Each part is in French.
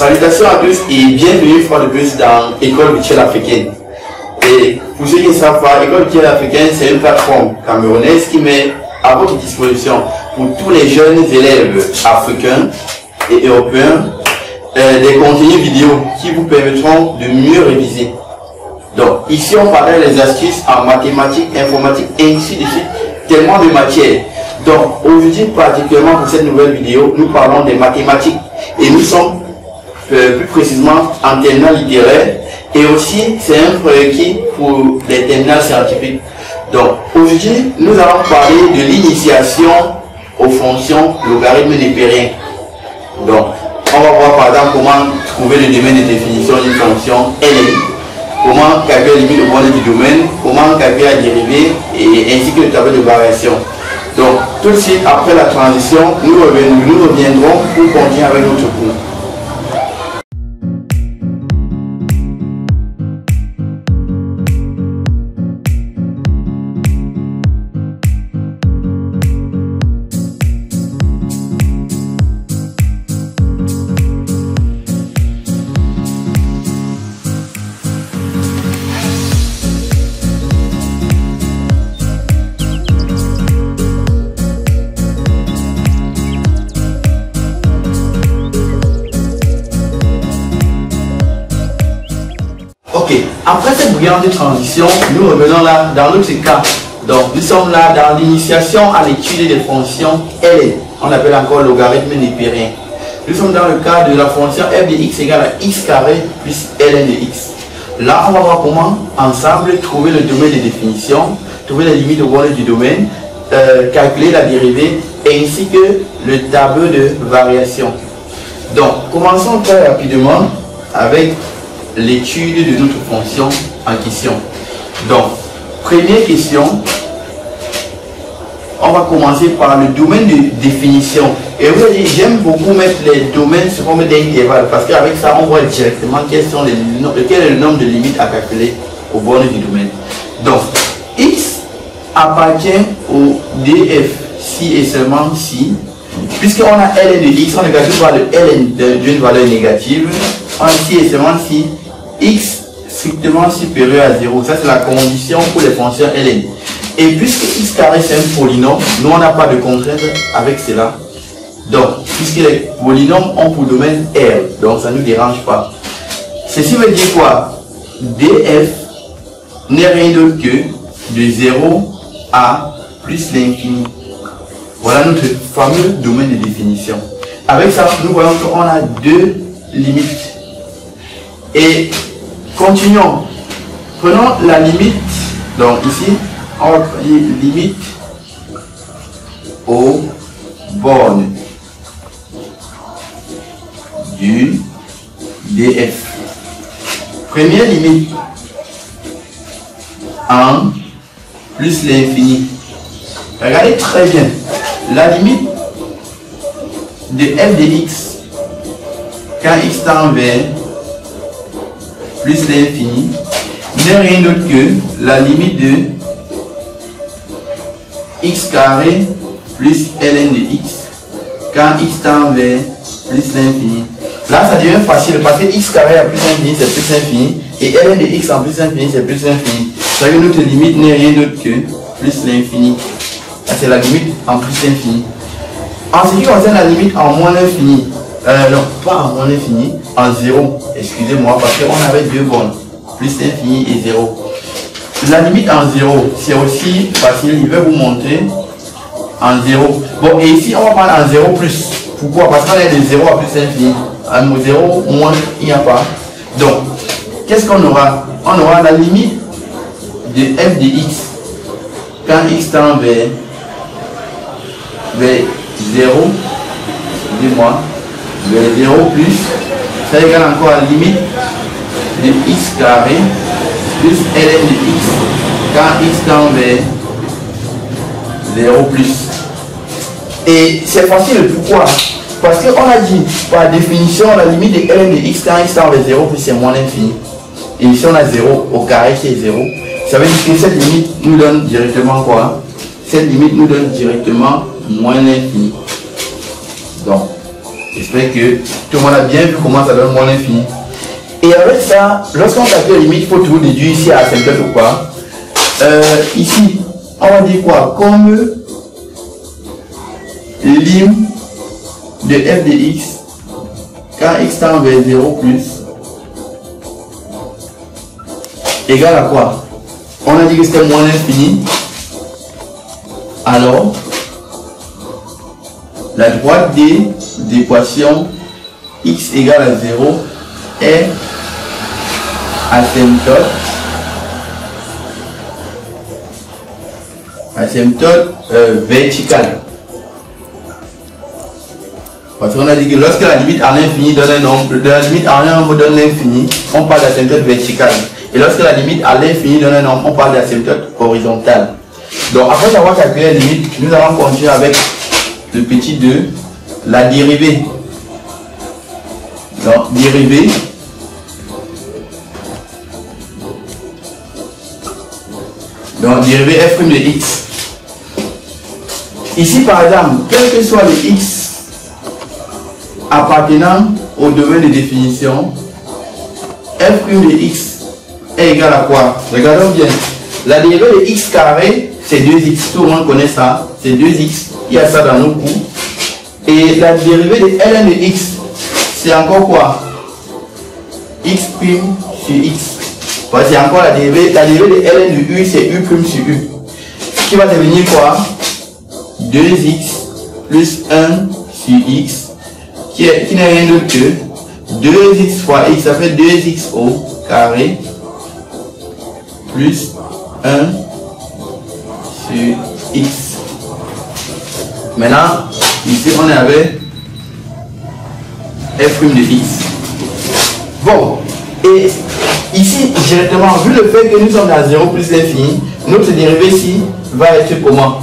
Salutations à tous et bienvenue une fois de plus dans École virtuelle africaine. Et pour ceux qui ne savent pas, École virtuelle africaine, c'est une plateforme camerounaise qui met à votre disposition pour tous les jeunes élèves africains et européens des contenus vidéo qui vous permettront de mieux réviser. Donc ici on partage les astuces en mathématiques, informatique et ainsi de suite, tellement de matières. Donc aujourd'hui particulièrement pour cette nouvelle vidéo, nous parlons des mathématiques et nous sommes plus précisément en terminale littéraire et aussi c'est un prérequis pour les terminales scientifiques. Donc aujourd'hui nous allons parler de l'initiation aux fonctions logarithmes népériens. Donc on va voir par exemple comment trouver le domaine de définition d'une fonction ln, comment calculer la limite de borne du domaine, comment calculer la dérivée et ainsi que le tableau de variation. Donc tout de suite après la transition, nous reviendrons pour continuer avec notre cours. Après cette brillante transition, nous revenons là dans notre cas. Donc nous sommes là dans l'initiation à l'étude des fonctions ln. On appelle encore logarithme népérien. Nous sommes dans le cas de la fonction f de x égale à x carré plus ln de x. Là, on va voir comment ensemble trouver le domaine de définition, trouver les limites de borne du domaine, calculer la dérivée ainsi que le tableau de variation. Donc commençons très rapidement avec l'étude de notre fonction en question. Donc, première question, on va commencer par le domaine de définition. Et vous voyez, j'aime beaucoup mettre les domaines sous forme d'intervalle parce qu'avec ça, on voit directement quel est le nombre de limites à calculer aux bornes du domaine. Donc, x appartient au df si et seulement si, puisqu'on a ln de x, on ne calcule pas le ln d'une valeur négative, on a si et seulement si x strictement supérieur à 0. Ça, c'est la condition pour les fonctions ln. Et puisque x carré, c'est un polynôme, nous, on n'a pas de contrainte avec cela. Donc, puisque les polynômes ont pour domaine R, donc ça ne nous dérange pas. Ceci veut dire quoi? df n'est rien d'autre que de 0 à plus l'infini. Voilà notre fameux domaine de définition. Avec ça, nous voyons qu'on a deux limites. Et continuons. Prenons la limite. Donc ici, on va prendre limite aux bornes du df. Première limite en plus l'infini. Regardez très bien. La limite de f de x quand x tend vers plus l'infini n'est rien d'autre que la limite de x carré plus ln de x quand x tend vers plus l'infini. Là ça devient facile parce que x carré à plus l'infini c'est plus l'infini et ln de x en plus l'infini c'est plus l'infini. Ça veut dire que notre limite n'est rien d'autre que plus l'infini. C'est la limite en plus l'infini. En ce qui concerne la limite en moins l'infini, non, pas en moins l'infini, en 0, excusez-moi, parce qu'on avait deux bornes, plus l'infini et 0. La limite en 0, c'est aussi facile, je vais vous montrer en 0. Bon, et ici, on va prendre en 0 plus. Pourquoi? Parce qu'on est de 0 à plus l'infini. En 0 moins, il n'y a pas. Donc, qu'est-ce qu'on aura? On aura la limite de f de x quand x tend vers 0, dis-moi, vers 0 plus, ça égale encore la limite de x carré plus ln de x quand x tend vers 0 plus. Et c'est facile, pourquoi? Parce qu'on a dit, par définition, la limite de ln de x quand x tend vers 0 plus c'est moins l'infini. Et ici on a 0 au carré qui est 0. Ça veut dire que cette limite nous donne directement quoi? Cette limite nous donne directement moins l'infini. Donc, J'espère que tout le monde a bien vu comment ça donne moins l'infini. Et avec ça, lorsqu'on calcule la limite, il faut toujours déduire ici à asymptote ou quoi. Ici, on va dire quoi? Comme lim de f de x quand x tend vers 0 plus égale à quoi? On a dit que c'était moins l'infini. Alors, la droite D d'équation x égale à 0 est asymptote vertical. Parce qu'on a dit que lorsque la limite à l'infini donne un nombre, de la limite à un nombre donne l'infini, on parle d'asymptote vertical. Et lorsque la limite à l'infini donne un nombre, on parle d'asymptote horizontal. Donc après avoir calculé la limite, nous allons continuer avec le petit 2, la dérivée. Donc dérivée f' de x. Ici par exemple, quel que soit le x appartenant au domaine de définition, f' de x est égal à quoi? Regardons bien. La dérivée de x carré, c'est 2x. Tout le monde connaît ça. C'est 2x. Il y a ça dans nos cours. Et la dérivée de ln de x, c'est encore quoi? x' sur x. C'est encore la dérivée. La dérivée de ln de u, c'est u' sur u. Ce qui va devenir quoi? 2x plus 1 sur x, qui n'est rien d'autre que 2x fois x, ça fait 2x au carré plus 1 sur x. Maintenant, ici on est avec f' de x. Bon, et ici directement, vu le fait que nous sommes à 0 plus l'infini, notre dérivée ici va être comment?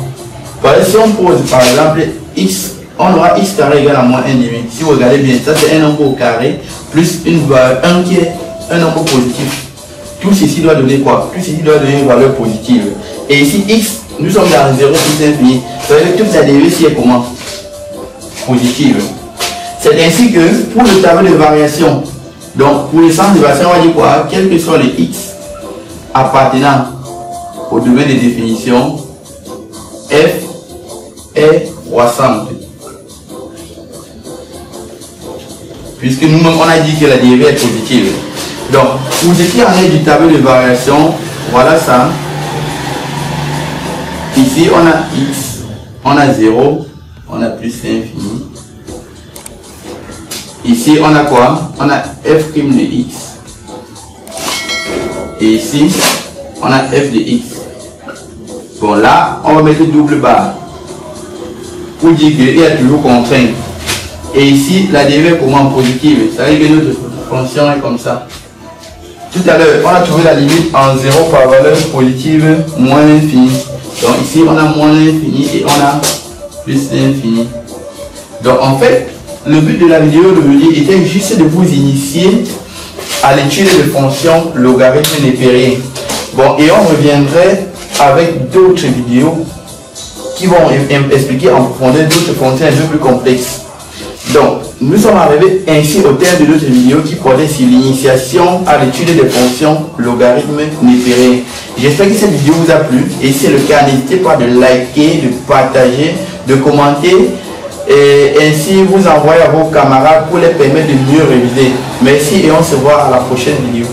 Si on pose par exemple x, on aura x carré égal à moins 1 demi. Si vous regardez bien, ça c'est un nombre au carré plus une valeur 1 qui est un nombre positif. Tout ceci doit donner quoi? Tout ceci doit donner une valeur positive. Et ici x, nous sommes dans 0 plus l'infini. Ça veut dire que toute la dérivée ici est comment? Positive. C'est ainsi que pour le tableau de variation, donc pour le sens de variation, on va dire quoi? Quel que soit les x appartenant au domaine de définition, f est croissante. Puisque nous-mêmes on a dit que la dérivée est positive. Donc, pour ce qui en est du tableau de variation, voilà ça. Ici on a x, on a 0, on a plus l'infini. Ici on a quoi? On a f' de x. Et ici on a f de x. Bon, là on va mettre double barre pour dire qu'il y a toujours contrainte. Et ici la dérivée est comment? Positive. Ça veut dire que notre fonction est comme ça. Tout à l'heure on a trouvé la limite en 0 par valeur positive moins l'infini. Donc ici on a moins l'infini et on a plus l'infini. Donc en fait, le but de la vidéo d'aujourd'hui était juste de vous initier à l'étude de fonctions logarithmes népériens. Bon, et on reviendrait avec d'autres vidéos qui vont expliquer en profondeur d'autres fonctions un peu plus complexes. Donc, nous sommes arrivés ainsi au terme de notre vidéo qui portait sur l'initiation à l'étude des fonctions logarithmes népériens. J'espère que cette vidéo vous a plu et si c'est le cas, n'hésitez pas de liker, de partager, de commenter et ainsi vous envoyer à vos camarades pour les permettre de mieux réviser. Merci et on se voit à la prochaine vidéo.